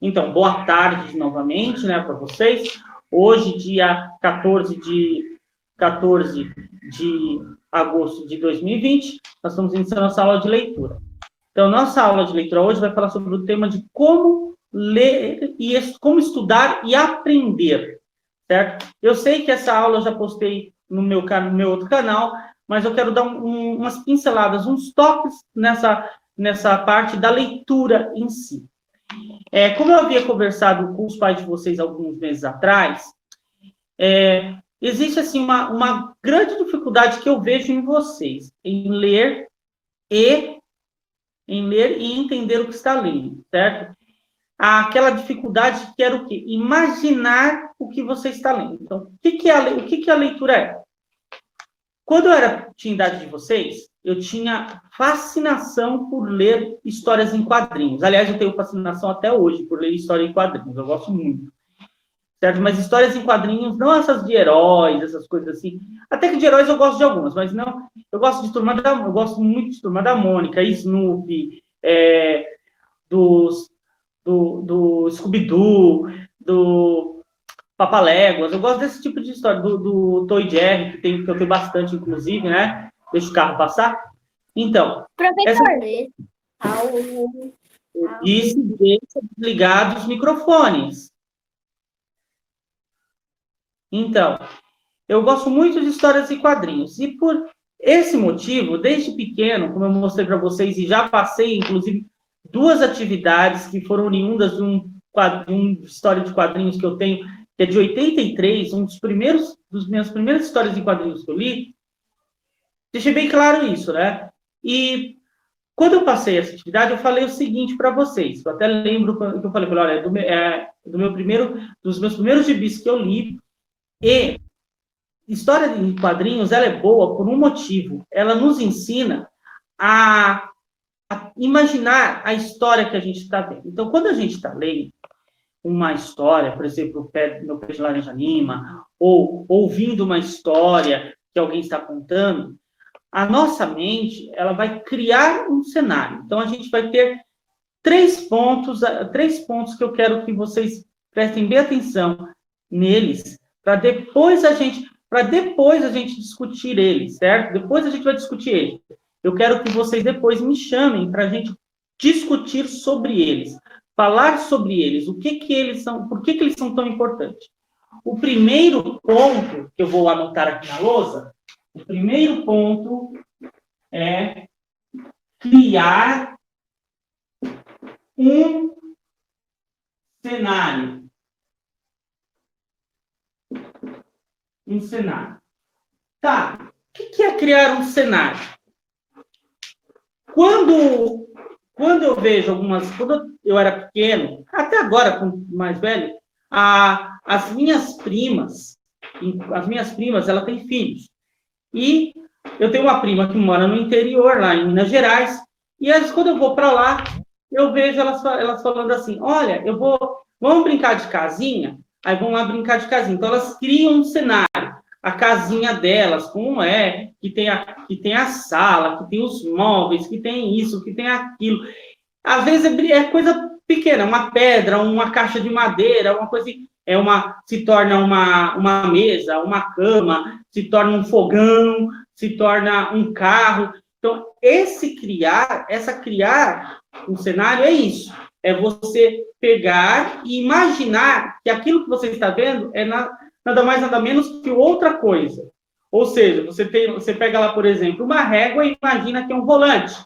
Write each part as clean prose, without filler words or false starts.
Então, boa tarde novamente, né, para vocês. Hoje, dia 14 de agosto de 2020, nós estamos iniciando nossa aula de leitura. Então, nossa aula de leitura hoje vai falar sobre o tema de como ler e como estudar e aprender, certo? Eu sei que essa aula eu já postei no meu outro canal, mas eu quero dar umas pinceladas, uns toques nessa parte da leitura em si. Como eu havia conversado com os pais de vocês alguns meses atrás, existe assim uma grande dificuldade que eu vejo em vocês em ler e entender o que está lendo, certo? Aquela dificuldade que era o quê? Imaginar o que você está lendo. Então, o que a leitura é? Quando eu tinha idade de vocês, eu tinha fascinação por ler histórias em quadrinhos. Aliás, eu tenho fascinação até hoje por ler história em quadrinhos. Eu gosto muito. Certo? Mas histórias em quadrinhos, não essas de heróis, essas coisas assim. Até que de heróis eu gosto de algumas, mas não. Eu gosto muito de Turma da Mônica, Snoopy, do Scooby-Doo, do Papaléguas. Eu gosto desse tipo de história, do Tom e Jerry, que eu tenho bastante, inclusive, né? Deixa o carro passar. Então, professor, deixa desligar os microfones. Então, eu gosto muito de histórias e quadrinhos. E por esse motivo, desde pequeno, como eu mostrei para vocês, e já passei, inclusive, 2 atividades que foram oriundas de uma história de quadrinhos que eu tenho, que é de 83, dos minhas primeiras histórias em quadrinhos que eu li. Deixei bem claro isso, né? E quando eu passei essa atividade, eu falei o seguinte para vocês. Eu até lembro que eu falei, olha, dos meus primeiros gibis que eu li. E história de quadrinhos, ela é boa por um motivo. Ela nos ensina a imaginar a história que a gente está vendo. Então, quando a gente está lendo uma história, por exemplo, Meu Pé de Laranja Lima, ou ouvindo uma história que alguém está contando, a nossa mente, ela vai criar um cenário. Então, a gente vai ter 3 pontos que eu quero que vocês prestem bem atenção neles, para depois a gente discutir eles, certo? Depois a gente vai discutir eles. Eu quero que vocês depois me chamem para a gente discutir sobre eles, falar sobre eles, o que eles são, por que eles são tão importantes. O primeiro ponto que eu vou anotar aqui na lousa, o primeiro ponto é criar um cenário. Um cenário. Tá, o que é criar um cenário? Quando eu vejo quando eu era pequeno, até agora, mais velho, as minhas primas, elas têm filhos. E eu tenho uma prima que mora no interior, lá em Minas Gerais, e às vezes, quando eu vou para lá, eu vejo elas falando assim, olha, vamos brincar de casinha? Aí vão lá brincar de casinha. Então, elas criam um cenário. A casinha delas, como é, que tem a sala, que tem os móveis, que tem isso, que tem aquilo. Às vezes é coisa pequena, uma pedra, uma caixa de madeira, uma coisa assim. Se torna uma mesa, uma cama, se torna um fogão, se torna um carro. Então, criar um cenário é isso. É você pegar e imaginar que aquilo que você está vendo é nada mais, nada menos que outra coisa. Ou seja, você pega lá, por exemplo, uma régua e imagina que é um volante,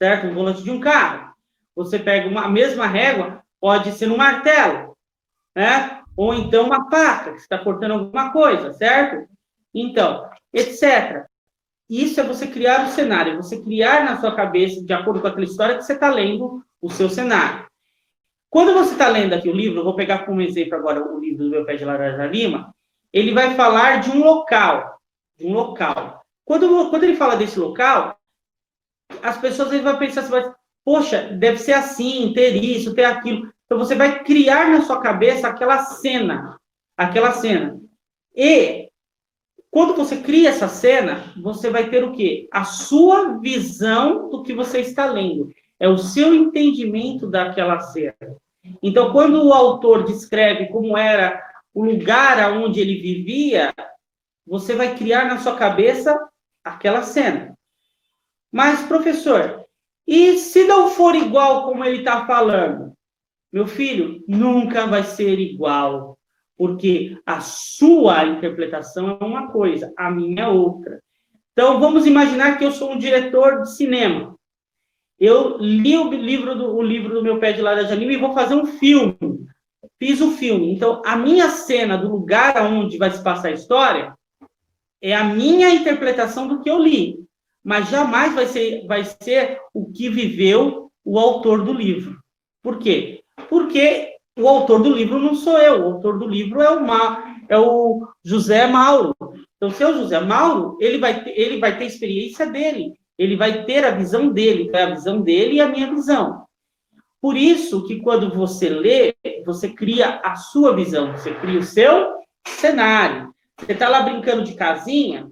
certo? Um volante de um carro. Você pega a mesma régua, pode ser um martelo, né? Ou então uma faca, que está cortando alguma coisa, certo? Então, etc. Isso é você criar o cenário, você criar na sua cabeça, de acordo com aquela história que você está lendo, o seu cenário. Quando você está lendo aqui o livro, eu vou pegar como exemplo agora o livro do Meu Pé de Laranja Lima, ele vai falar de um local. Quando ele fala desse local, as pessoas vão pensar assim, poxa, deve ser assim, ter isso, ter aquilo. Então, você vai criar na sua cabeça aquela cena. E, quando você cria essa cena, você vai ter o quê? A sua visão do que você está lendo. É o seu entendimento daquela cena. Então, quando o autor descreve como era o lugar onde ele vivia, você vai criar na sua cabeça aquela cena. Mas, professor, e se não for igual como ele está falando? Meu filho, nunca vai ser igual, porque a sua interpretação é uma coisa, a minha é outra. Então, vamos imaginar que eu sou um diretor de cinema. Eu li o livro do meu pé de laranja lima e vou fazer um filme. Fiz o filme. Então, a minha cena do lugar onde vai se passar a história é a minha interpretação do que eu li. Mas jamais vai ser o que viveu o autor do livro. Por quê? Porque o autor do livro não sou eu. O autor do livro é o José Mauro. Então, se é o José Mauro, ele vai ter a experiência dele. Ele vai ter a visão dele. Então, é a visão dele e a minha visão. Por isso que quando você lê, você cria a sua visão. Você cria o seu cenário. Você está lá brincando de casinha,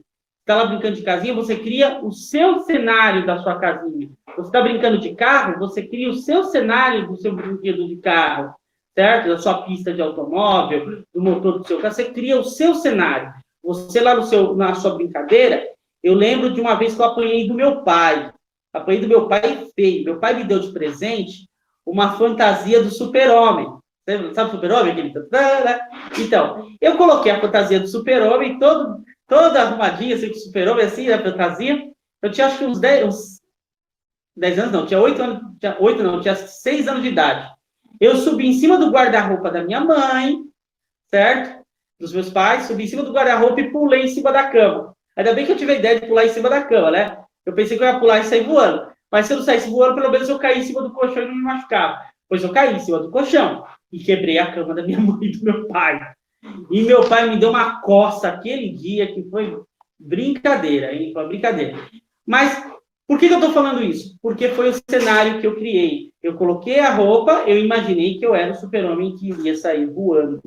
você cria o seu cenário da sua casinha. Você está brincando de carro, você cria o seu cenário do seu brinquedo de carro, certo? Da sua pista de automóvel, do motor do seu carro, você cria o seu cenário. Você lá na sua brincadeira, eu lembro de uma vez que eu apanhei do meu pai. Apanhei do meu pai feio. Meu pai me deu de presente uma fantasia do Super-Homem. Sabe o Super-Homem? Então, eu coloquei a fantasia do Super-Homem toda arrumadinha, assim, com o Super-Homem, assim, a fantasia. Eu tinha, acho que uns 10 anos, não, tinha 8 anos, tinha 6 anos de idade. Eu subi em cima do guarda-roupa da minha mãe, certo? Dos meus pais, subi em cima do guarda-roupa e pulei em cima da cama. Ainda bem que eu tive a ideia de pular em cima da cama, né? Eu pensei que eu ia pular e sair voando. Mas se eu não saísse voando, pelo menos eu caí em cima do colchão e não me machucava. Pois eu caí em cima do colchão e quebrei a cama da minha mãe e do meu pai. E meu pai me deu uma coça aquele dia que foi brincadeira, hein? Foi brincadeira. Mas por que eu estou falando isso? Porque foi o cenário que eu criei. Eu coloquei a roupa, eu imaginei que eu era o Super-Homem que iria sair voando.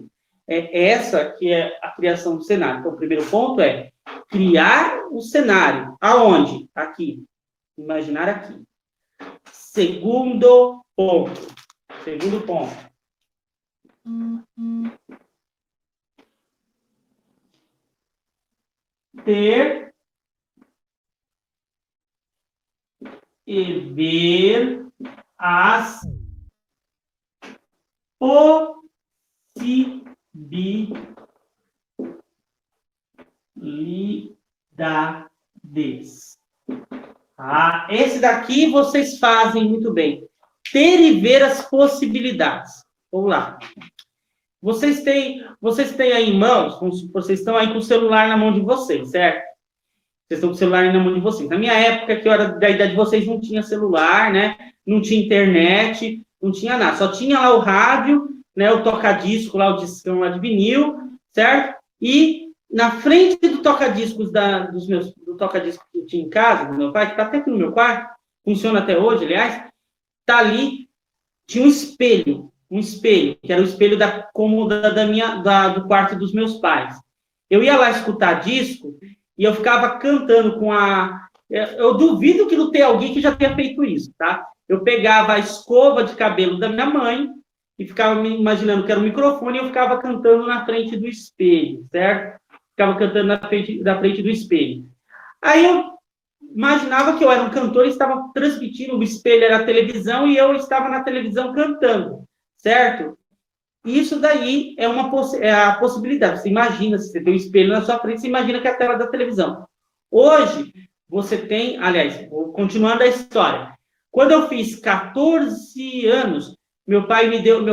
É essa que é a criação do cenário. Então, o primeiro ponto é criar o cenário. Aonde? Aqui. Imaginar aqui. Segundo ponto. Ter e ver as possibilidades. Esse daqui vocês fazem muito bem. Ter e ver as possibilidades. Vamos lá. Vocês têm aí em mãos, vocês estão aí com o celular na mão de vocês, certo? Vocês estão com o celular na mão de vocês. Na minha época, que eu era da idade de vocês, não tinha celular, né? Não tinha internet, não tinha nada. Só tinha lá o rádio, né? O toca-disco, lá o discão lá de vinil, certo? E na frente do toca-discos do toca-disco que eu tinha em casa, do meu pai, que está até aqui no meu quarto, funciona até hoje, aliás, tá ali, tinha um espelho, que era o espelho da cômoda do quarto dos meus pais. Eu ia lá escutar disco e eu ficava cantando com a... Eu duvido que não tenha alguém que já tenha feito isso, tá? Eu pegava a escova de cabelo da minha mãe e ficava me imaginando que era um microfone e eu ficava cantando na frente do espelho, certo? Ficava cantando na frente do espelho. Aí eu imaginava que eu era um cantor e estava transmitindo, o espelho era a televisão e eu estava na televisão cantando, certo? Isso daí é a possibilidade. Você imagina, se você tem um espelho na sua frente, você imagina que é a tela da televisão. Hoje, você tem, aliás, continuando a história. Quando eu fiz 14 anos, meu pai me deu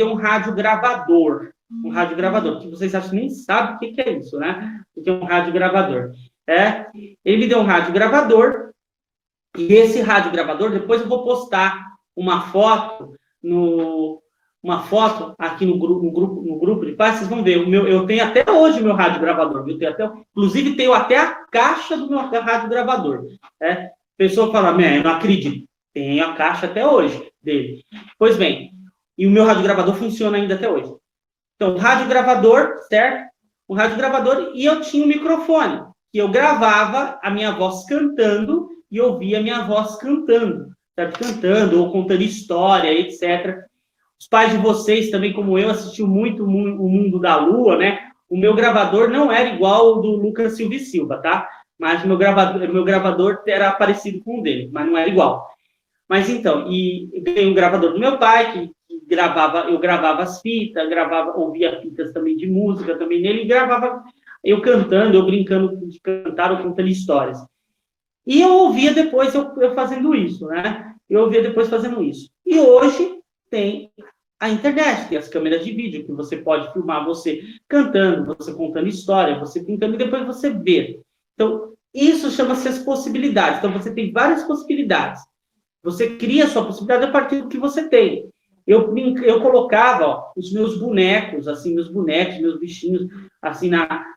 um rádio gravador. Um rádio gravador, que vocês acham que nem sabem o que é isso, né? O que é um rádio gravador. Ele me deu um rádio gravador, e esse rádio gravador, depois eu vou postar uma foto aqui no grupo de pais, vocês vão ver, eu tenho até hoje o meu rádio gravador, viu? Inclusive tenho até a caixa do meu rádio gravador. A pessoa fala, eu não acredito, tenho a caixa até hoje dele. Pois bem, e o meu rádio gravador funciona ainda até hoje. Então, o rádio gravador, certo? O rádio gravador, e eu tinha um microfone, que eu gravava a minha voz cantando e ouvia a minha voz cantando, certo? Cantando ou contando história, etc. os pais de vocês também, como eu, assistiu muito o Mundo da Lua, né? O meu gravador não era igual ao do Lucas Silva e Silva, tá? Mas meu gravador era parecido com o dele, mas não era igual. Mas então, e ganhei um gravador do meu pai, que gravava, eu gravava as fitas, ouvia fitas também de música também nele, e gravava eu cantando, eu brincando de cantar ou contando histórias. E eu ouvia depois eu fazendo isso, né? Eu ouvia depois fazendo isso. E hoje tem a internet, tem as câmeras de vídeo, que você pode filmar você cantando, você contando história, você pintando, e depois você vê. Então, isso chama-se as possibilidades. Então, você tem várias possibilidades. Você cria a sua possibilidade a partir do que você tem. Eu colocava os meus bonecos, assim, meus bichinhos, assim,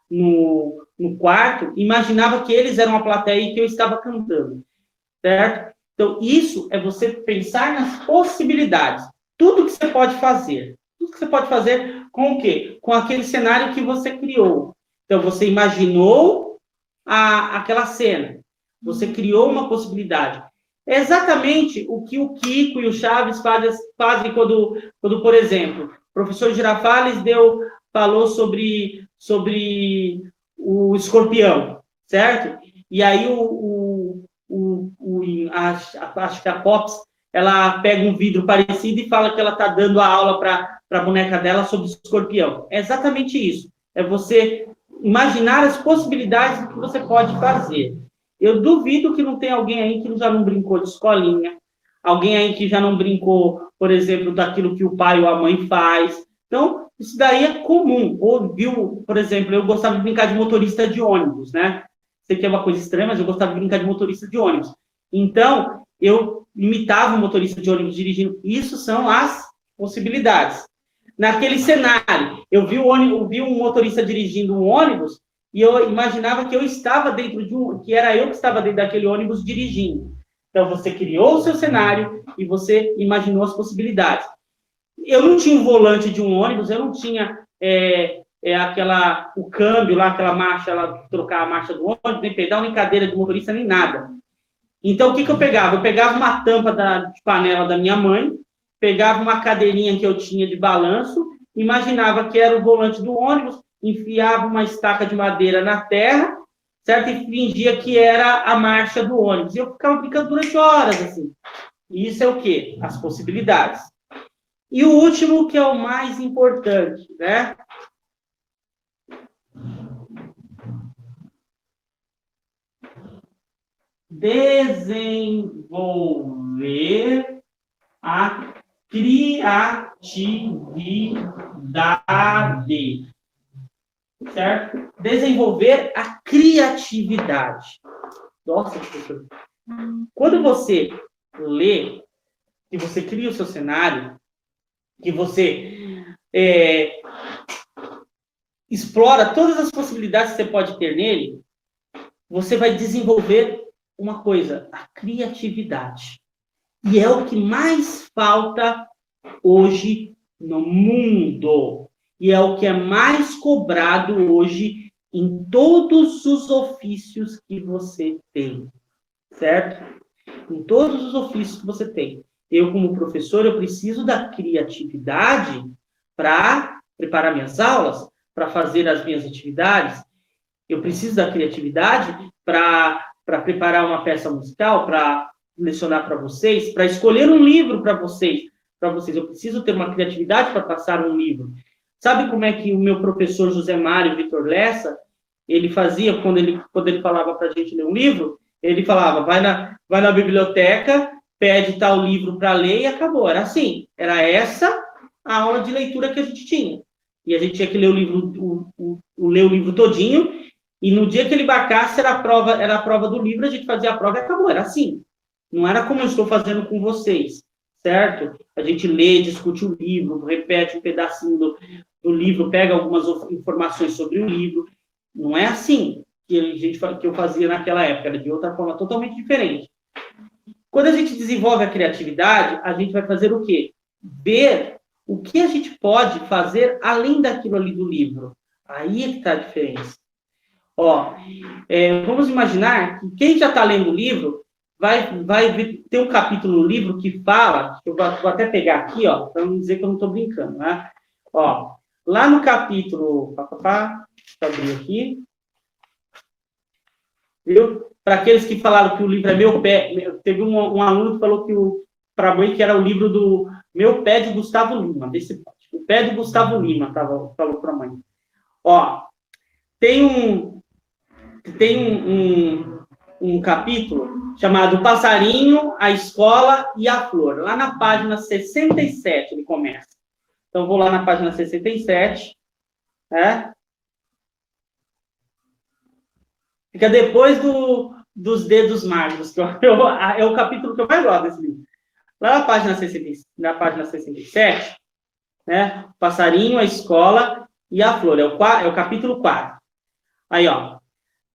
no quarto, imaginava que eles eram a plateia e que eu estava cantando, certo? Então, isso é você pensar nas possibilidades. Tudo que você pode fazer. Tudo que você pode fazer com o quê? Com aquele cenário que você criou. Então, você imaginou aquela cena. Você criou uma possibilidade. É exatamente o que o Kiko e o Chaves fazem quando, por exemplo, o professor Girafales falou sobre o escorpião, certo? E aí acho que a Pops, ela pega um vidro parecido e fala que ela está dando a aula para a boneca dela sobre o escorpião. É exatamente isso. É você imaginar as possibilidades do que você pode fazer. Eu duvido que não tenha alguém aí que já não brincou de escolinha, alguém aí que já não brincou, por exemplo, daquilo que o pai ou a mãe faz. Então, isso daí é comum. Ou viu, por exemplo, eu gostava de brincar de motorista de ônibus, né? Sei que é uma coisa estranha, mas eu gostava de brincar de motorista de ônibus. Então, eu imitava o motorista de ônibus dirigindo. Isso são as possibilidades. Naquele cenário, eu vi um motorista dirigindo um ônibus e eu imaginava que eu estava dentro que era eu que estava dentro daquele ônibus dirigindo. Então, você criou o seu cenário e você imaginou as possibilidades. Eu não tinha o volante de um ônibus, eu não tinha o câmbio lá, aquela marcha, trocar a marcha do ônibus, nem pedal, nem cadeira de motorista, nem nada. Então, o que eu pegava? Eu pegava uma tampa de panela da minha mãe, pegava uma cadeirinha que eu tinha de balanço, imaginava que era o volante do ônibus, enfiava uma estaca de madeira na terra, certo? E fingia que era a marcha do ônibus. E eu ficava brincando durante horas, assim. E isso é o quê? As possibilidades. E o último, que é o mais importante, né? Desenvolver a criatividade. Certo? Desenvolver a criatividade. Nossa, professor. Quando você lê, que você cria o seu cenário, que você explora todas as possibilidades que você pode ter nele, você vai desenvolver uma coisa, a criatividade. E é o que mais falta hoje no mundo. E é o que é mais cobrado hoje em todos os ofícios que você tem. Certo? Em todos os ofícios que você tem. Eu, como professor, eu preciso da criatividade para preparar minhas aulas, para fazer as minhas atividades. Eu preciso da criatividade para preparar uma peça musical, para lecionar para vocês, para escolher um livro para vocês. Eu preciso ter uma criatividade para passar um livro. Sabe como é que o meu professor José Mário Vitor Lessa, ele fazia quando ele falava para a gente ler um livro? Ele falava, vai na biblioteca, pede tal livro para ler e acabou. Era assim, era essa a aula de leitura que a gente tinha. E a gente tinha que ler ler o livro todinho, e no dia que ele embarcasse era a prova do livro, a gente fazia a prova e acabou. Era assim. Não era como eu estou fazendo com vocês, certo? A gente lê, discute o livro, repete um pedacinho do livro, pega algumas informações sobre o livro. Não é assim que eu fazia naquela época, era de outra forma totalmente diferente. Quando a gente desenvolve a criatividade, a gente vai fazer o quê? Ver o que a gente pode fazer além daquilo ali do livro. Aí é que está a diferença. Vamos imaginar que quem já está lendo o livro vai ter um capítulo no livro que fala, eu vou até pegar aqui, ó, para não dizer que eu não estou brincando, né? Ó, lá no capítulo, deixa eu abrir aqui, viu? Para aqueles que falaram que o livro é Meu Pé, teve um aluno que falou para mim que era o livro do Meu Pé de Gustavo Lima, o Pé de Gustavo Lima, falou para a mãe. Ó, tem um capítulo chamado O Passarinho, a Escola e a Flor. Lá na página 67 ele começa. Então, vou lá na página 67. Né? Fica depois dos Dedos Mágicos, que é o capítulo que eu mais gosto desse livro. Lá na página 67, né? O Passarinho, a Escola e a Flor. É o capítulo 4. Aí, ó.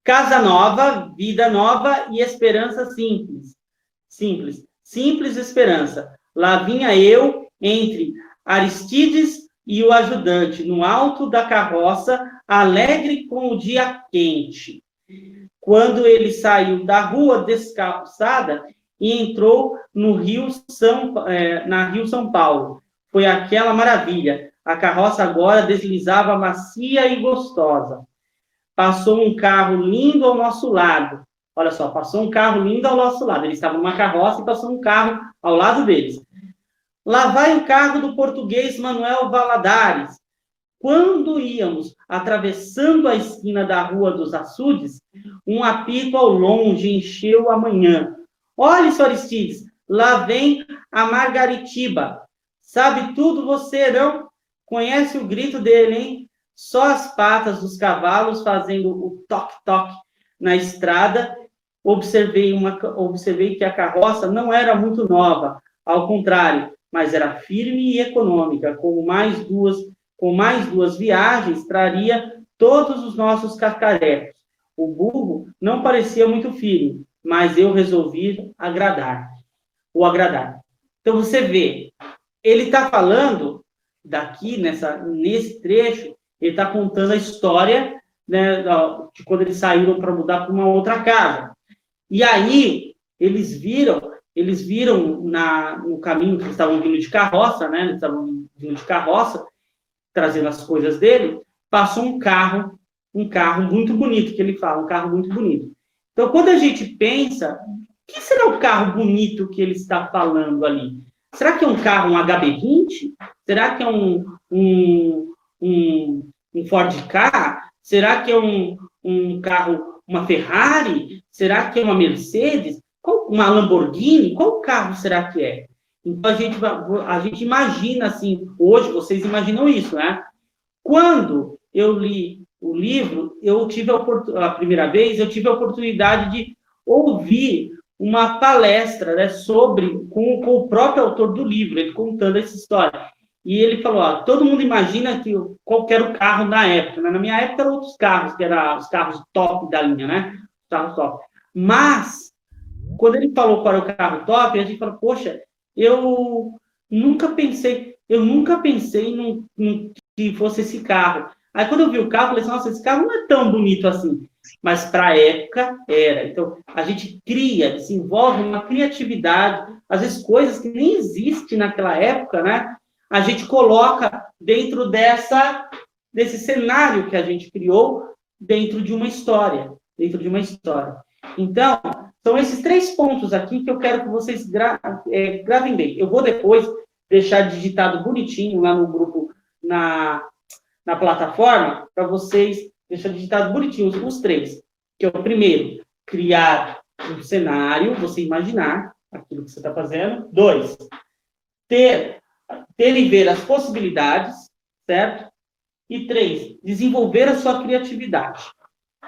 Casa nova, vida nova e esperança simples. Simples esperança. Lá vinha eu entre Aristides e o ajudante, no alto da carroça, alegre com o dia quente. Quando ele saiu da rua descalçada e entrou no na Rio São Paulo. Foi aquela maravilha. A carroça agora deslizava macia e gostosa. Passou um carro lindo ao nosso lado. Olha só, passou um carro lindo ao nosso lado. Eles estavam numa carroça e passou um carro ao lado deles. Lá vai o carro do português Manuel Valadares. Quando íamos atravessando a esquina da Rua dos Açudes, um apito ao longe encheu a manhã. Olhe, Sr. Aristides, lá vem a Margaritiba. Sabe tudo você, não? Conhece o grito dele, hein? Só as patas dos cavalos fazendo o toque-toque na estrada. Observei que a carroça não era muito nova, ao contrário, mas era firme e econômica. Com mais duas viagens, traria todos os nossos cacarecos. O burro não parecia muito firme, mas eu resolvi o agradar. Então, você vê, ele está falando daqui, nesse trecho, ele está contando a história, né, de quando eles saíram para mudar para uma outra casa. E aí, eles viram no caminho que eles estavam vindo de carroça, né, eles estavam vindo de carroça, trazendo as coisas dele, passou um carro muito bonito, que ele fala, um carro muito bonito. Então, quando a gente pensa, o que será o carro bonito que ele está falando ali? Será que é um carro, um HB20? Será que é um Ford Ka? Será que é um carro, uma Ferrari? Será que é uma Mercedes? Uma Lamborghini? Qual carro será que é? Então, a gente imagina assim, hoje vocês imaginam isso, né? Quando eu li o livro, a primeira vez, eu tive a oportunidade de ouvir uma palestra, né, com o próprio autor do livro, ele contando essa história. E ele falou, ó, todo mundo imagina qual era o carro na época, né? Na minha época eram outros carros, que eram os carros top da linha, né? Os carros top. Mas, quando ele falou qual era o carro top, a gente falou, poxa, eu nunca pensei que fosse esse carro. Aí, quando eu vi o carro, eu falei assim, nossa, esse carro não é tão bonito assim. Mas, para a época, era. Então, a gente desenvolve uma criatividade, às vezes coisas que nem existem naquela época, né? A gente coloca dentro desse cenário que a gente criou, dentro de uma história. Então, são esses 3 pontos aqui que eu quero que vocês gravem bem. Eu vou depois deixar digitado bonitinho lá no grupo, na plataforma, para vocês deixar digitado bonitinho os 3. Que é o primeiro, criar um cenário, você imaginar aquilo que você está fazendo. 2, ter e ver as possibilidades, certo? E 3, desenvolver a sua criatividade.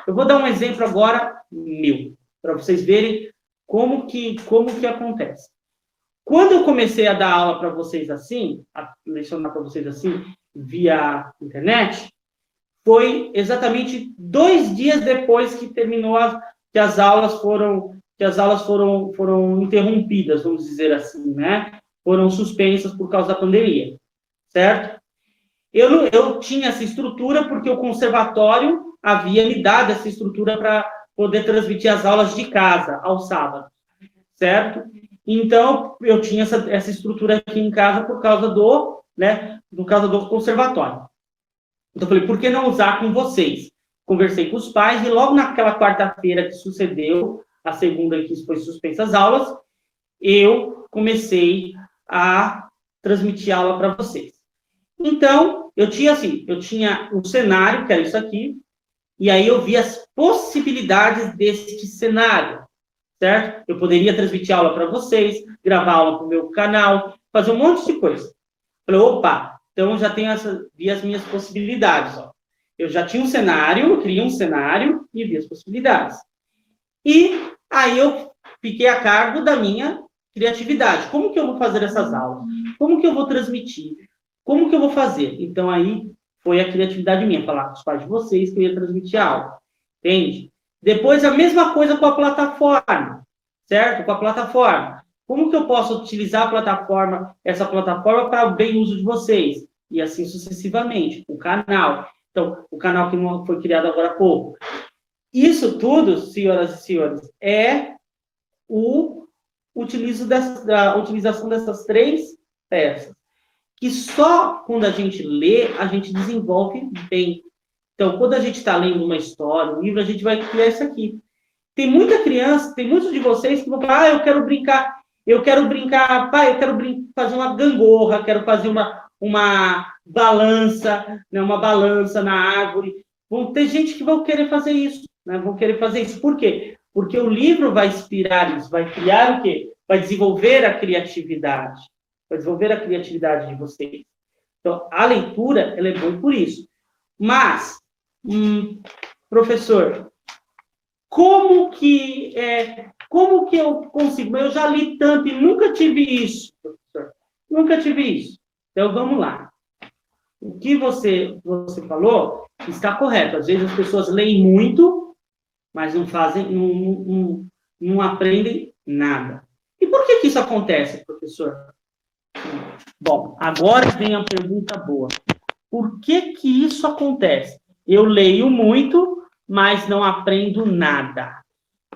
Eu vou dar um exemplo agora meu, para vocês verem como que acontece. Quando eu comecei a dar aula para vocês assim, a lecionar para vocês assim, via internet, foi exatamente 2 dias depois que terminou que as aulas foram interrompidas, vamos dizer assim, né? Foram suspensas por causa da pandemia, certo? Eu tinha essa estrutura porque o conservatório havia me dado essa estrutura para poder transmitir as aulas de casa, aos sábados, certo? Então, eu tinha essa estrutura aqui em casa por causa do, né, por causa do conservatório. Então, eu falei, por que não usar com vocês? Conversei com os pais e logo naquela quarta-feira que sucedeu, a segunda que foi suspensa as aulas, eu comecei a transmitir aula para vocês. Então, eu tinha um cenário, que era isso aqui, e aí eu vi as possibilidades deste cenário, certo? Eu poderia transmitir aula para vocês, gravar aula para o meu canal, fazer um monte de coisa. Falei, opa, então já tenho vi as minhas possibilidades, ó. Eu já tinha um cenário, eu criei um cenário e vi as possibilidades. E aí eu fiquei a cargo da minha criatividade. Como que eu vou fazer essas aulas? Como que eu vou transmitir? Como que eu vou fazer? Então, aí foi a criatividade minha, falar com os pais de vocês que eu ia transmitir a aula. Entende? Depois, a mesma coisa com a plataforma, certo? Com a plataforma. Como que eu posso utilizar a plataforma, essa plataforma para o bem uso de vocês? E assim sucessivamente. O canal. Então, o canal que não foi criado agora há pouco. Isso tudo, senhoras e senhores, é a utilização dessas três peças. Que só quando a gente lê, a gente desenvolve bem. Então, quando a gente está lendo uma história, um livro, a gente vai criar isso aqui. Tem muita criança, tem muitos de vocês que vão falar, eu quero brincar, pai, eu quero fazer uma gangorra, quero fazer uma balança, né, uma balança na árvore. Vão ter gente que vão querer fazer isso, né, vão querer fazer isso. Por quê? Porque o livro vai inspirar isso, vai criar o quê? Vai desenvolver a criatividade. Vai desenvolver a criatividade de vocês. Então, a leitura, ela é boa por isso. Mas, professor, como que eu consigo? Eu já li tanto e nunca tive isso, professor. Nunca tive isso. Então, vamos lá. O que você falou está correto. Às vezes as pessoas leem muito, mas não fazem, não aprendem nada. E por que isso acontece, professor? Bom, agora vem a pergunta boa. Por que isso acontece? Eu leio muito, mas não aprendo nada.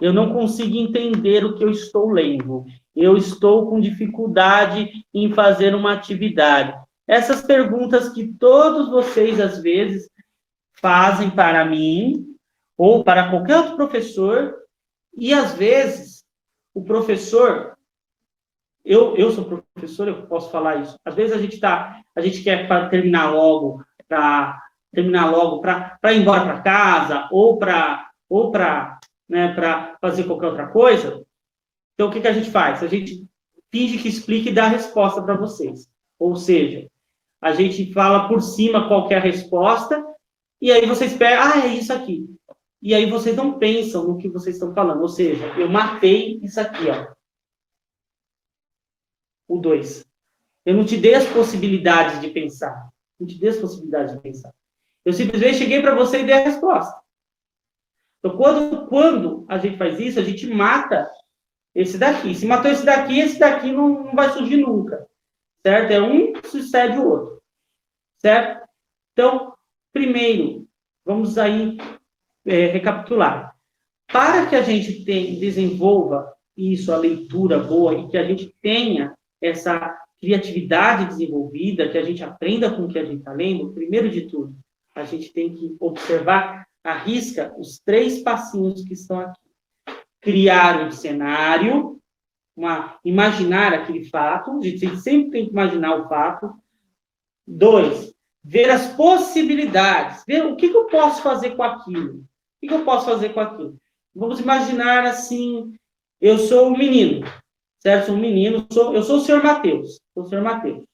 Eu não consigo entender o que eu estou lendo. Eu estou com dificuldade em fazer uma atividade. Essas perguntas que todos vocês, às vezes, fazem para mim, ou para qualquer outro professor, e, às vezes, o professor... Eu sou professor, eu posso falar isso. Às vezes a gente quer terminar logo para ir embora para casa ou para fazer qualquer outra coisa. Então o que a gente faz? A gente finge que explica e dá a resposta para vocês. Ou seja, a gente fala por cima qual é a resposta e aí vocês pegam, é isso aqui. E aí vocês não pensam no que vocês estão falando. Ou seja, eu matei isso aqui, ó. O 2. Eu não te dei as possibilidades de pensar. Não te dei as possibilidades de pensar. Eu simplesmente cheguei para você e dei a resposta. Então, quando a gente faz isso, a gente mata esse daqui. Se matou esse daqui não vai surgir nunca. Certo? É um que sucede o outro. Certo? Então, primeiro, vamos aí recapitular. Para que a gente desenvolva isso, a leitura boa, e que a gente tenha essa criatividade desenvolvida, que a gente aprenda com o que a gente está lendo, primeiro de tudo, a gente tem que observar à risca os 3 passinhos que estão aqui. Criar um cenário, imaginar aquele fato, a gente sempre tem que imaginar o fato. 2, ver as possibilidades, ver o que eu posso fazer com aquilo. O que eu posso fazer com aquilo? Vamos imaginar assim, eu sou um menino, certo? Sou um menino, eu sou o senhor Mateus. Sou o senhor Mateus.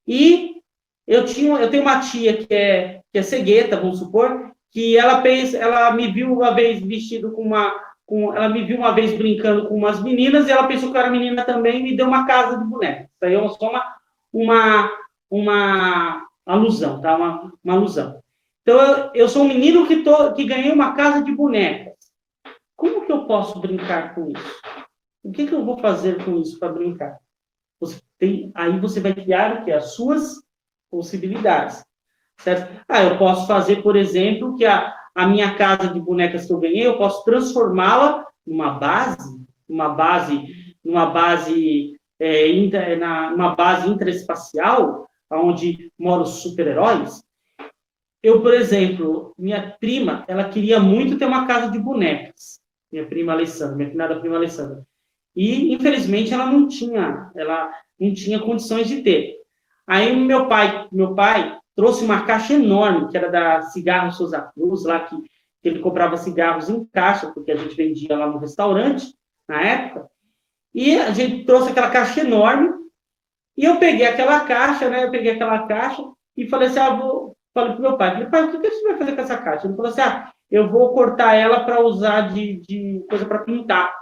E eu tenho uma tia que é cegueta, vamos supor, que ela me viu uma vez vestido ela me viu uma vez brincando com umas meninas e ela pensou que eu era menina também e me deu uma casa de bonecas. Isso aí é só uma alusão, tá? Uma alusão. Então, eu sou um menino que ganhei uma casa de bonecas. Como que eu posso brincar com isso? O que eu vou fazer com isso para brincar? Aí você vai criar o quê? As suas possibilidades. Certo? Eu posso fazer, por exemplo, que a minha casa de bonecas que eu ganhei, eu posso transformá-la numa base numa base interespacial, onde moram os super-heróis. Eu, por exemplo, minha prima, ela queria muito ter uma casa de bonecas. Minha finada prima Alessandra. E, infelizmente, ela não tinha condições de ter. Aí, meu pai trouxe uma caixa enorme, que era da Cigarros Souza Cruz, lá que ele comprava cigarros em caixa, porque a gente vendia lá no restaurante, na época. E a gente trouxe aquela caixa enorme, e eu peguei aquela caixa, e falei assim, falei pro meu pai, o que você vai fazer com essa caixa? Ele falou assim, eu vou cortar ela para usar de coisa para pintar,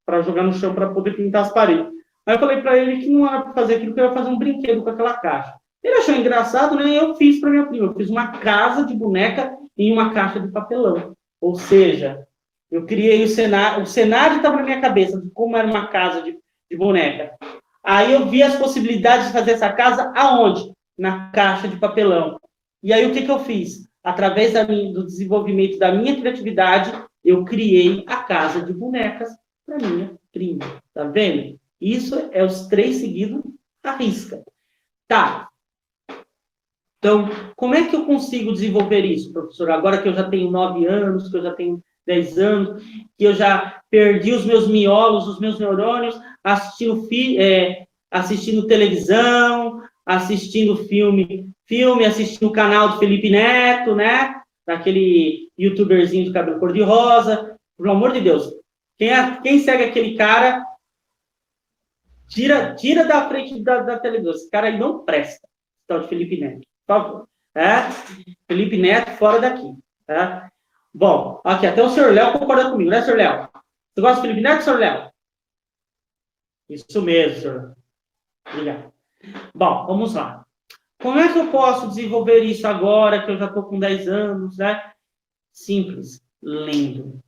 para jogar no chão, para poder pintar as paredes. Aí eu falei para ele que não era para fazer aquilo, que eu ia fazer um brinquedo com aquela caixa. Ele achou engraçado, né? Eu fiz para minha prima. Eu fiz uma casa de boneca em uma caixa de papelão. Ou seja, eu criei o cenário estava na minha cabeça, de como era uma casa de boneca. Aí eu vi as possibilidades de fazer essa casa aonde? Na caixa de papelão. E aí o que eu fiz? Através do desenvolvimento da minha criatividade, eu criei a casa de bonecas para minha prima. Tá vendo? Isso é os 3 seguidos à risca. Tá. Então, como é que eu consigo desenvolver isso, professor? Agora que eu já tenho 9 anos, que eu já tenho 10 anos, que eu já perdi os meus miolos, os meus neurônios, assistindo televisão, assistindo filme, assistindo o canal do Felipe Neto, né? Daquele youtuberzinho de cabelo cor-de-rosa. Pelo amor de Deus, quem segue aquele cara, tira da frente da televisão. Esse cara aí não presta. Tal de Felipe Neto, por favor. Felipe Neto, fora daqui. Tá? Bom, aqui, até o senhor Léo concorda comigo, né, senhor Léo? Você gosta do Felipe Neto, senhor Léo? Isso mesmo, senhor. Obrigado. Bom, vamos lá. Como é que eu posso desenvolver isso agora, que eu já estou com 10 anos, né? Simples, lendo.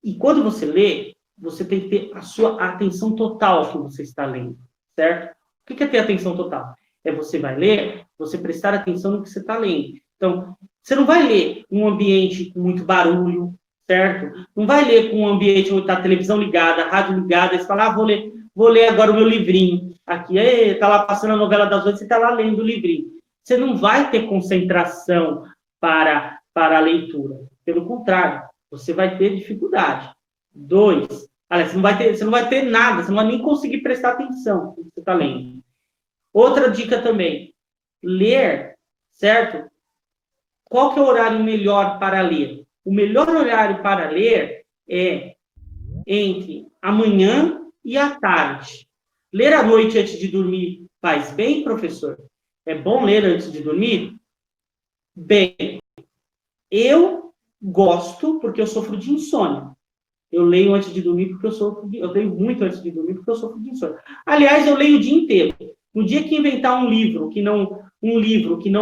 E quando você lê, você tem que ter a sua atenção total ao que você está lendo, certo? O que é ter atenção total? Você vai ler, você prestar atenção no que você está lendo. Então, você não vai ler em um ambiente com muito barulho, certo? Não vai ler com um ambiente onde está a televisão ligada, a rádio ligada, e você fala, vou ler agora o meu livrinho. Aqui, está lá passando a novela das 8, você está lá lendo o livrinho. Você não vai ter concentração para a leitura. Pelo contrário, você vai ter dificuldade. 2, você não vai ter nada, você não vai nem conseguir prestar atenção no que você está lendo. Outra dica também, ler, certo? Qual que é o horário melhor para ler? O melhor horário para ler é entre a manhã e a tarde. Ler à noite antes de dormir faz bem, professor? É bom ler antes de dormir? Bem, eu gosto porque eu sofro de insônia. Eu leio antes de dormir porque eu leio muito antes de dormir porque eu sofro de insônia. Aliás, eu leio o dia inteiro. No dia que inventar um livro que não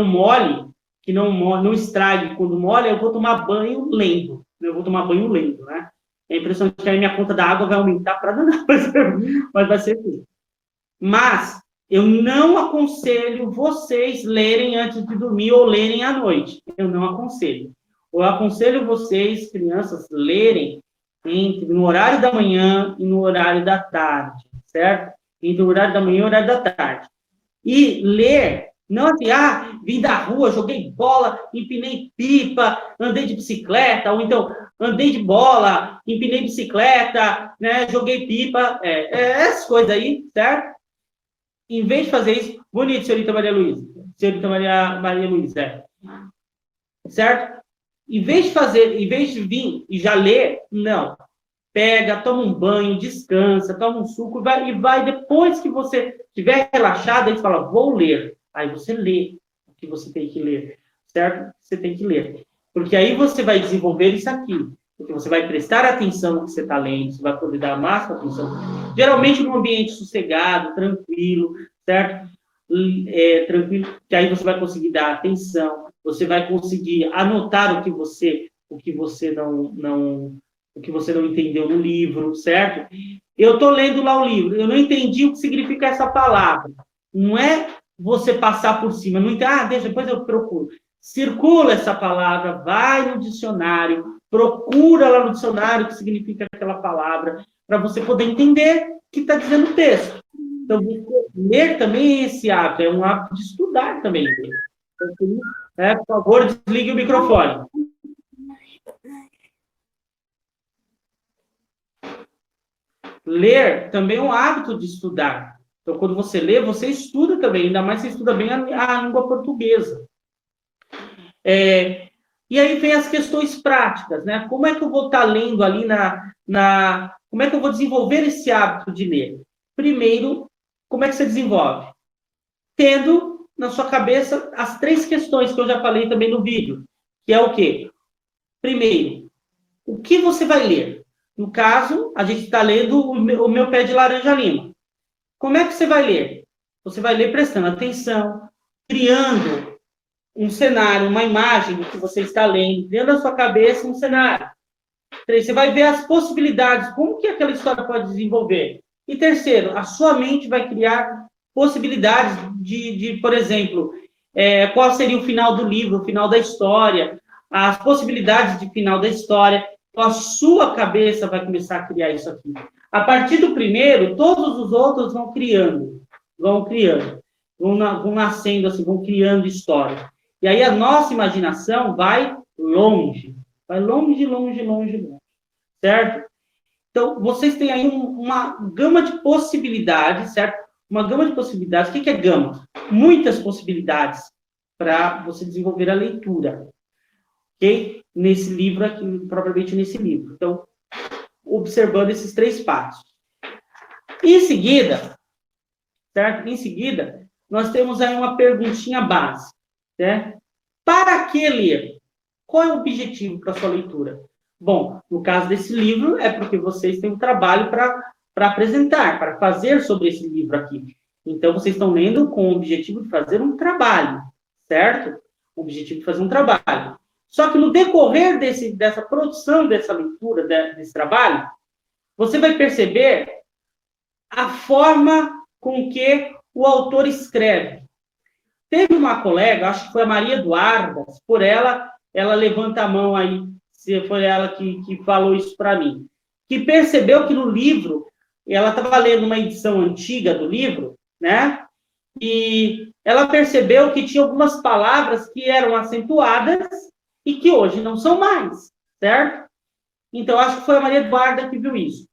mole, que não estrague quando molha, eu vou tomar banho lendo. Eu vou tomar banho lendo, né? É a impressão de que a minha conta da água vai aumentar para danar, mas vai ser assim. Mas eu não aconselho vocês lerem antes de dormir ou lerem à noite. Eu não aconselho. Eu aconselho vocês, crianças, lerem no horário da manhã e no horário da tarde, certo? Entre o horário da manhã e o horário da tarde. E ler, não assim, vim da rua, joguei bola, empinei pipa, andei de bicicleta, ou então andei de bola, empinei bicicleta, né, joguei pipa, essas coisas aí, certo? Em vez de fazer isso, bonito, senhorita Maria Luísa, Maria Luísa, certo? Em vez de vir e já ler, não. Pega, toma um banho, descansa, toma um suco e vai depois que você estiver relaxado, aí você fala, vou ler. Aí você lê o que você tem que ler, certo? Você tem que ler. Porque aí você vai desenvolver isso aqui. Porque você vai prestar atenção no que você está lendo, você vai poder dar a máxima atenção. Geralmente num ambiente sossegado, tranquilo, certo? Tranquilo, que aí você vai conseguir dar atenção, você vai conseguir anotar o que você não entendeu no livro, certo? Eu estou lendo lá o livro, eu não entendi o que significa essa palavra. Não é você passar por cima, não entende, depois eu procuro. Circula essa palavra, vai no dicionário, procura lá no dicionário o que significa aquela palavra, para você poder entender o que está dizendo o texto. Então, ler também é esse hábito, é um hábito de estudar também. Então, por favor, desligue o microfone. Ler também é um hábito de estudar. Então, quando você lê, você estuda também, ainda mais se estuda bem a língua portuguesa. E aí vem as questões práticas, né? Como é que eu vou estar lendo ali como é que eu vou desenvolver esse hábito de ler? Primeiro, como é que você desenvolve? Tendo na sua cabeça as 3 questões que eu já falei também no vídeo, que é o quê? Primeiro, o que você vai ler? No caso, a gente está lendo o meu pé de laranja lima. Como é que você vai ler? Você vai ler prestando atenção, criando um cenário, uma imagem do que você está lendo, dentro da sua cabeça um cenário. 3, você vai ver as possibilidades, como que aquela história pode desenvolver. E terceiro, a sua mente vai criar possibilidades por exemplo, qual seria o final do livro, o final da história, as possibilidades de final da história. Então, a sua cabeça vai começar a criar isso aqui. A partir do primeiro, todos os outros vão nascendo assim, vão criando história. E aí a nossa imaginação vai longe, longe, certo? Então, vocês têm aí uma gama de possibilidades, certo? Uma gama de possibilidades. O que é gama? Muitas possibilidades para você desenvolver a leitura, ok? Nesse livro aqui, propriamente nesse livro. Então, observando esses 3 passos. Em seguida, certo? Em seguida, nós temos aí uma perguntinha base, certo? Para que ler? Qual é o objetivo para a sua leitura? Bom, no caso desse livro, é porque vocês têm um trabalho para apresentar, para fazer sobre esse livro aqui. Então, vocês estão lendo com o objetivo de fazer um trabalho, certo? O objetivo de fazer um trabalho. Só que no decorrer dessa produção, dessa leitura, desse trabalho, você vai perceber a forma com que o autor escreve. Teve uma colega, acho que foi a Maria Eduarda, por ela levanta a mão aí, se foi ela que falou isso para mim, que percebeu que no livro, ela estava lendo uma edição antiga do livro, né? E ela percebeu que tinha algumas palavras que eram acentuadas e que hoje não são mais, certo? Então, acho que foi a Maria Eduarda que viu isso.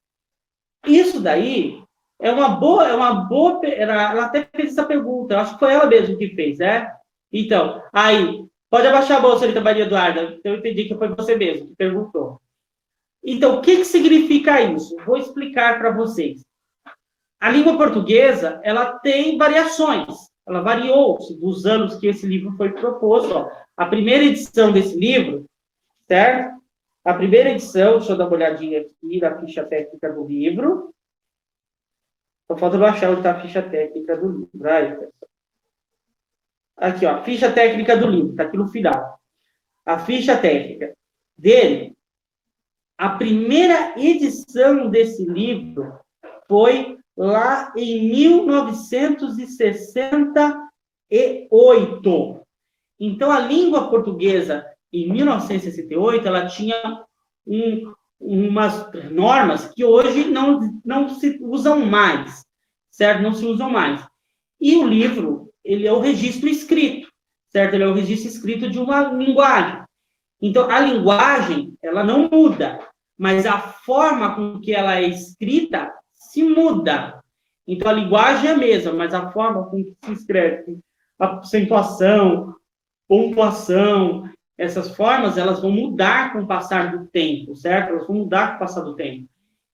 Isso daí é uma boa, ela até fez essa pergunta, eu acho que foi ela mesma que fez, né? Então, aí, pode abaixar a bolsa, senhorita Maria Eduarda, eu entendi que foi você mesmo que perguntou. Então, o que significa isso? Vou explicar para vocês. A língua portuguesa, ela tem variações, ela variou dos anos que esse livro foi proposto. Ó. A primeira edição desse livro, certo? A primeira edição, deixa eu dar uma olhadinha aqui na ficha técnica do livro. Só falta eu achar onde está a ficha técnica do livro. Aí, aqui, ó, ficha técnica do livro, está aqui no final. A ficha técnica dele, a primeira edição desse livro foi lá em 1968. Então, a língua portuguesa, em 1968, ela tinha umas normas que hoje não se usam mais, certo? Não se usam mais. E o livro, ele é o registro escrito, certo? Ele é o registro escrito de uma linguagem. Então, a linguagem, ela não muda, mas a forma com que ela é escrita se muda. Então, a linguagem é a mesma, mas a forma com que se escreve, a acentuação, pontuação, essas formas, elas vão mudar com o passar do tempo, certo? Elas vão mudar com o passar do tempo.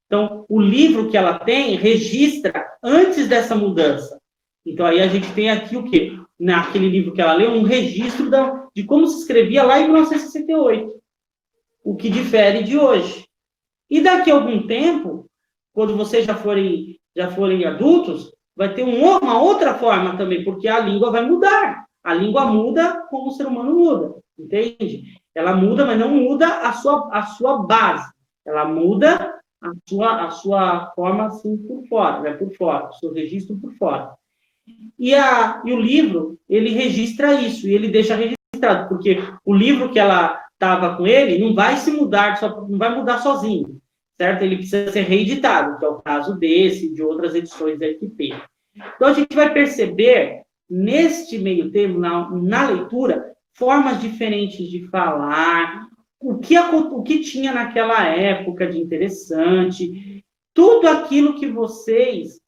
Então, o livro que ela tem registra antes dessa mudança. Então, aí a gente tem aqui o quê? Naquele livro que ela leu, um registro de como se escrevia lá em 1968. O que difere de hoje. E daqui a algum tempo, quando vocês já forem adultos, vai ter uma outra forma também, porque a língua vai mudar. A língua muda como o ser humano muda, entende? Ela muda, mas não muda a sua base. Ela muda a sua forma assim por fora, né? Por fora, o seu registro por fora. E o livro, ele registra isso, e ele deixa registrado, porque o livro que ela estava com ele não vai se mudar, não vai mudar sozinho, certo? Ele precisa ser reeditado, que é o caso desse, de outras edições da FP. Então, a gente vai perceber, neste meio termo, na leitura, formas diferentes de falar, o que tinha naquela época de interessante, tudo aquilo que vocês...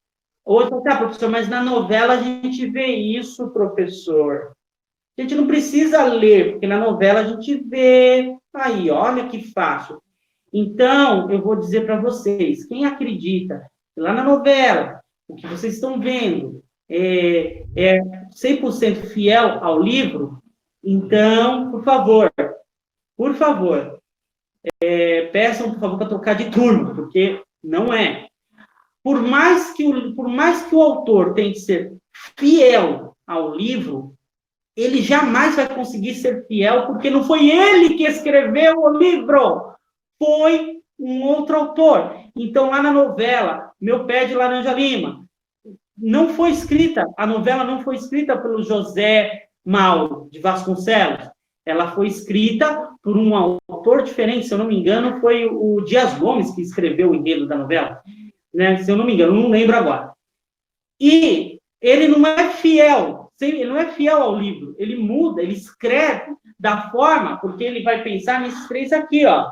Hoje, tá, professor, mas na novela a gente vê isso, professor. A gente não precisa ler, porque na novela a gente vê. Aí, olha que fácil. Então, eu vou dizer para vocês, quem acredita que lá na novela, o que vocês estão vendo é 100% fiel ao livro, então, por favor, peçam, por favor, para trocar de turno, porque não é. Por mais que o autor tente ser fiel ao livro, ele jamais vai conseguir ser fiel, porque não foi ele que escreveu o livro, foi um outro autor. Então, lá na novela, Meu Pé de Laranja Lima, a novela não foi escrita pelo José Mauro de Vasconcelos, ela foi escrita por um autor diferente, se eu não me engano, foi o Dias Gomes que escreveu o enredo da novela, né? Se eu não me engano, não lembro agora. E ele não é fiel ao livro, ele muda, ele escreve da forma, porque ele vai pensar nesses três aqui, ó.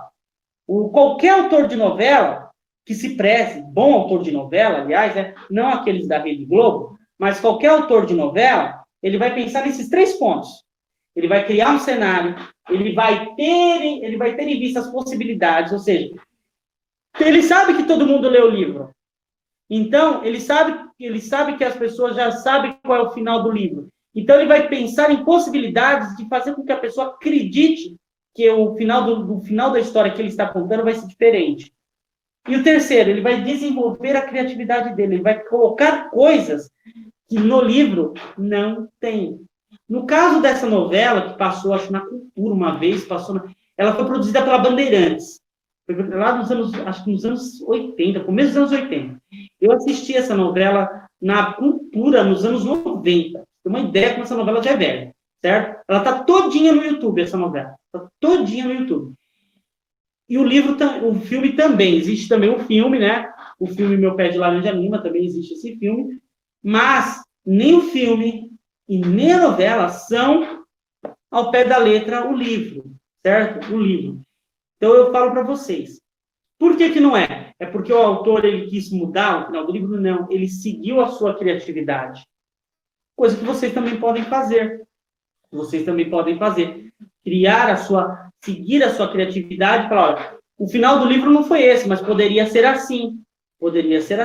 Qualquer autor de novela que se preze, bom autor de novela, aliás, né, não aqueles da Rede Globo, mas qualquer autor de novela, ele vai pensar nesses três pontos. Ele vai criar um cenário, ele vai ter em vista as possibilidades, ou seja, ele sabe que todo mundo lê o livro. Então, ele sabe que as pessoas já sabem qual é o final do livro. Então, ele vai pensar em possibilidades de fazer com que a pessoa acredite que o final da história que ele está contando vai ser diferente. E o terceiro, ele vai desenvolver a criatividade dele, ele vai colocar coisas que no livro não tem. No caso dessa novela, que passou, acho, na Cultura uma vez, ela foi produzida pela Bandeirantes. Foi lá nos anos 80, começo dos anos 80. Eu assisti essa novela na Cultura nos anos 90. Tem uma ideia como essa novela já é velha, certo? Ela está todinha no YouTube, essa novela. Está todinha no YouTube. E o filme também. Existe também o filme, né? O filme Meu Pé de Laranja Lima, também existe esse filme. Mas nem o filme e nem a novela são ao pé da letra o livro, certo? O livro. Então, eu falo para vocês. Por que não é? É porque o autor ele quis mudar o final do livro? Não. Ele seguiu a sua criatividade. Coisa que vocês também podem fazer. Seguir a sua criatividade e falar, olha, o final do livro não foi esse, mas poderia ser assim. Poderia ser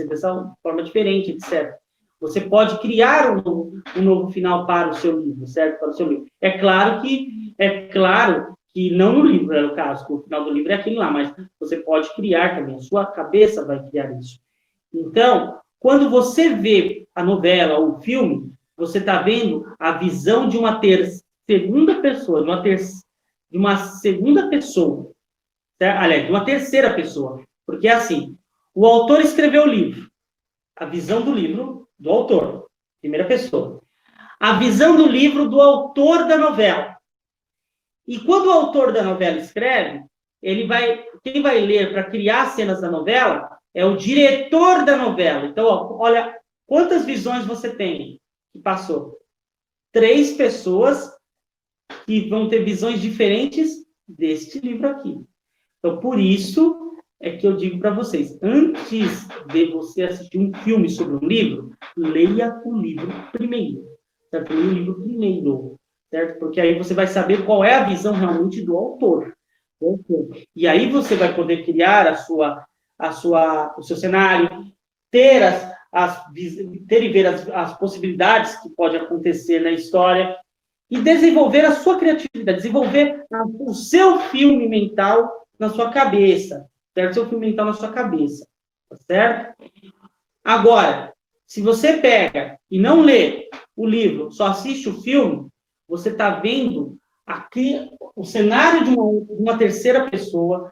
dessa forma diferente, etc. Você pode criar um novo final para o seu livro, certo? Para o seu livro. É claro que não no livro, é o caso, que o final do livro é aquilo lá, mas você pode criar também, a sua cabeça vai criar isso. Então, quando você vê a novela ou o filme, você está vendo a visão de uma segunda pessoa, de uma segunda pessoa, certo? Aliás, de uma terceira pessoa, porque é assim, o autor escreveu o livro, a visão do livro do autor, primeira pessoa, a visão do livro do autor da novela. E quando o autor da novela escreve, quem vai ler para criar cenas da novela é o diretor da novela. Então, olha quantas visões você tem que passou. 3 pessoas que vão ter visões diferentes deste livro aqui. Então, por isso é que eu digo para vocês, antes de você assistir um filme sobre um livro, leia o livro primeiro. Certo? Leia o livro primeiro. Certo? Porque aí você vai saber qual é a visão realmente do autor. E aí você vai poder criar o seu cenário, ter e ver as possibilidades que pode acontecer na história e desenvolver a sua criatividade, desenvolver o seu filme mental na sua cabeça, certo? Seu filme mental na sua cabeça, tá certo? Agora, se você pega e não lê o livro, só assiste o filme, você está vendo aqui o cenário de uma terceira pessoa,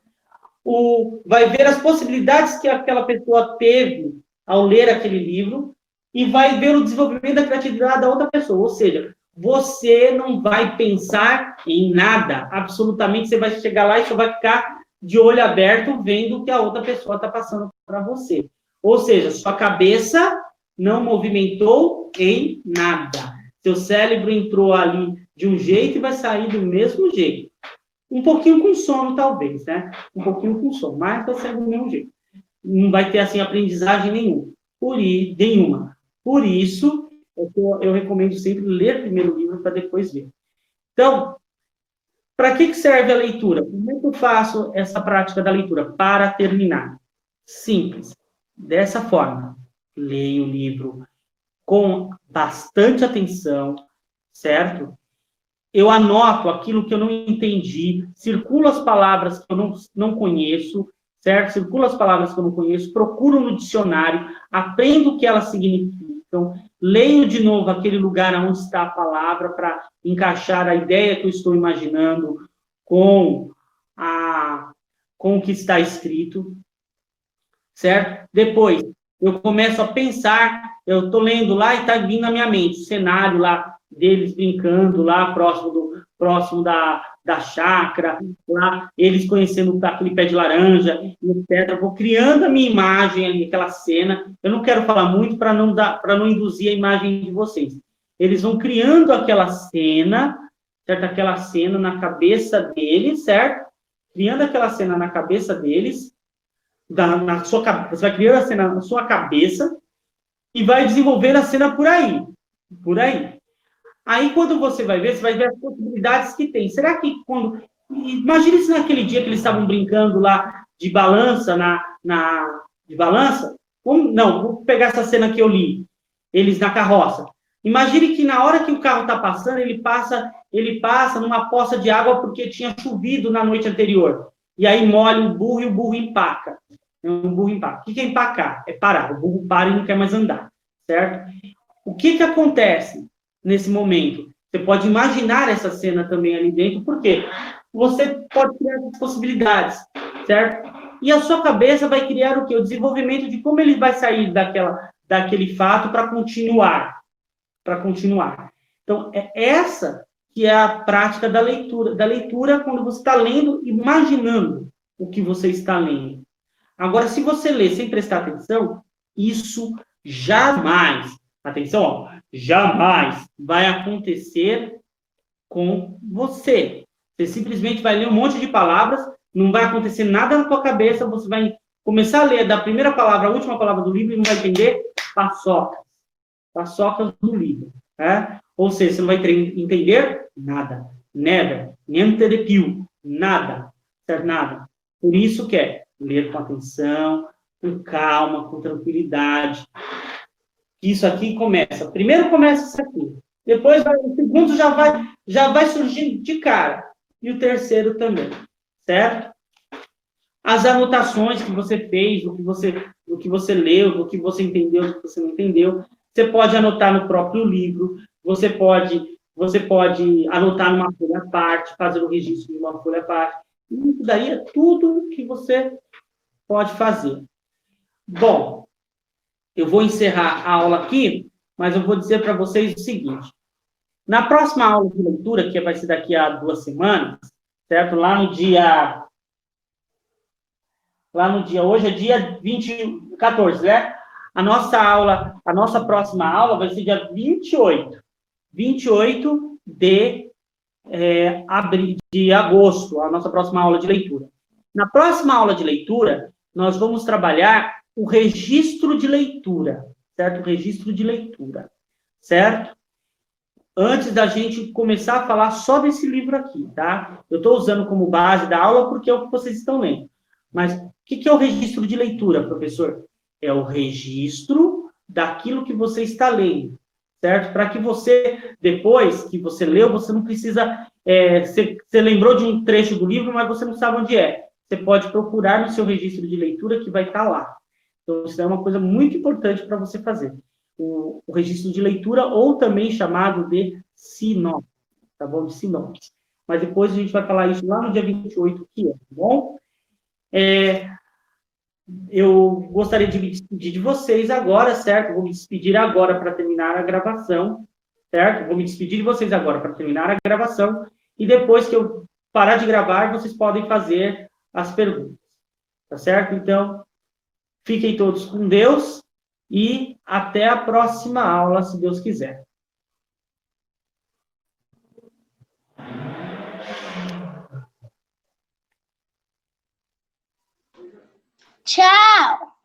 vai ver as possibilidades que aquela pessoa teve ao ler aquele livro e vai ver o desenvolvimento da criatividade da outra pessoa. Ou seja, você não vai pensar em nada, absolutamente, você vai chegar lá e só vai ficar de olho aberto vendo o que a outra pessoa está passando para você. Ou seja, sua cabeça não movimentou em nada. Seu cérebro entrou ali de um jeito e vai sair do mesmo jeito. Um pouquinho com sono, talvez, né? Um pouquinho com sono, mas vai sair do mesmo jeito. Não vai ter, assim, aprendizagem nenhuma. Por isso, eu recomendo sempre ler primeiro o livro para depois ver. Então, para que serve a leitura? Como é que eu faço essa prática da leitura? Para terminar. Simples. Dessa forma, leio o livro com bastante atenção, certo? Eu anoto aquilo que eu não entendi, circulo as palavras que eu não conheço, certo? Circulo as palavras que eu não conheço, procuro no dicionário, aprendo o que elas significam, leio de novo aquele lugar onde está a palavra para encaixar a ideia que eu estou imaginando com com o que está escrito, certo? Depois, eu começo a pensar, eu estou lendo lá e está vindo na minha mente o cenário lá deles brincando lá próximo da chácara, lá eles conhecendo aquele pé de laranja, etc. Vou criando a minha imagem ali, aquela cena. Eu não quero falar muito para não induzir a imagem de vocês. Eles vão criando aquela cena, certo? Aquela cena na cabeça deles, certo? Criando aquela cena na cabeça deles, você vai criando a cena na sua cabeça e vai desenvolvendo a cena por aí. Por aí. Aí, quando você vai ver as possibilidades que tem. Será que quando... Imagine se naquele dia que eles estavam brincando lá de balança, de balança. Não, vou pegar essa cena que eu li. Eles na carroça. Imagine que na hora que o carro está passando, ele passa numa poça de água porque tinha chovido na noite anterior. E aí molha o burro e o burro empaca. O burro empaca. O que é empacar? É parar. O burro para e não quer mais andar. Certo? O que acontece nesse momento? Você pode imaginar essa cena também ali dentro, porque você pode criar essas possibilidades, certo? E a sua cabeça vai criar o quê? O desenvolvimento de como ele vai sair daquele fato para continuar. Então, é essa que é a prática da leitura quando você está lendo, imaginando o que você está lendo. Agora, se você lê sem prestar atenção, isso jamais, atenção, ó, jamais vai acontecer com você. Você simplesmente vai ler um monte de palavras, não vai acontecer nada na tua cabeça, você vai começar a ler da primeira palavra à última palavra do livro e não vai entender paçocas do livro. Né? Ou seja, você não vai entender nada. Never. Niente de più. Nada. Certo? Nada. Por isso que é ler com atenção, com calma, com tranquilidade. Isso aqui começa. Primeiro começa isso aqui. Depois o segundo já vai surgindo de cara. E o terceiro também. Certo? As anotações que você fez, do que você leu, do que você entendeu, do que você não entendeu. Você pode anotar no próprio livro. Você pode anotar numa folha à parte, fazer o registro de uma folha à parte. Isso daí é tudo que você pode fazer. Bom, eu vou encerrar a aula aqui, mas eu vou dizer para vocês o seguinte. Na próxima aula de leitura, que vai ser daqui a 2 semanas, certo? Hoje é dia 14, né? A nossa próxima aula vai ser dia 28 de agosto, a nossa próxima aula de leitura. Na próxima aula de leitura, nós vamos trabalhar o registro de leitura, certo? O registro de leitura, certo? Antes da gente começar a falar só desse livro aqui, tá? Eu estou usando como base da aula porque é o que vocês estão lendo. Mas o que é o registro de leitura, professor? É o registro daquilo que você está lendo, certo? Para que você, depois que você leu, você não precisa... você lembrou de um trecho do livro, mas você não sabe onde é. Você pode procurar no seu registro de leitura que vai estar lá. Então, isso é uma coisa muito importante para você fazer. O registro de leitura, ou também chamado de sinopse, tá bom? De sinopse. Mas depois a gente vai falar isso lá no dia 28, que é, tá bom? Eu gostaria de me despedir de vocês agora, certo? Vou me despedir agora para terminar a gravação. certo? Vou me despedir de vocês agora para terminar a gravação, e depois que eu parar de gravar, vocês podem fazer as perguntas, tá certo? Então, fiquem todos com Deus e até a próxima aula, se Deus quiser. Tchau!